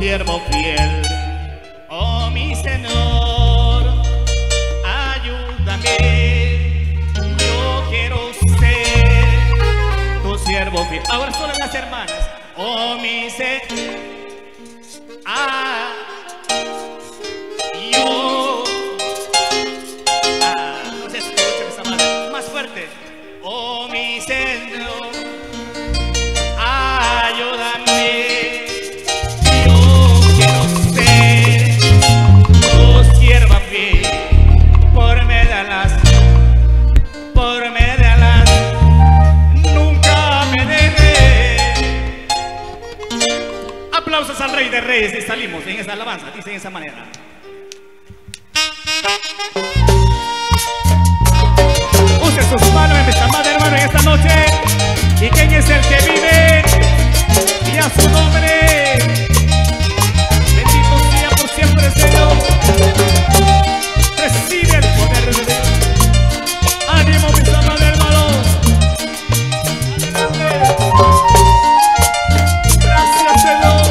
siervo fiel. Oh mi Señor, ayúdame, yo quiero ser tu siervo fiel. Ahora solo las hermanas. Oh mi Señor, no se escucha esa madre. Más fuerte. Oh mi Señor, ayúdame, yo quiero ser tu sierva fiel. Por medio de las, nunca me dejes. Aplausos al Rey de Reyes. Y salimos en esa alabanza, dice de esa manera. Use sus manos en esta madre, hermano, en esta noche. ¿Y quién es el que vive? Y a su nombre, bendito sea por siempre el Señor. Recibe el poder de Dios. Ánimo, mis amados hermanos. Gracias, Señor.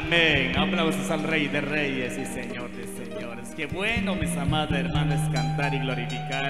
Amén. Aplausos al Rey de Reyes y Señor de Señores. Qué bueno, mis amados hermanos, cantar y glorificar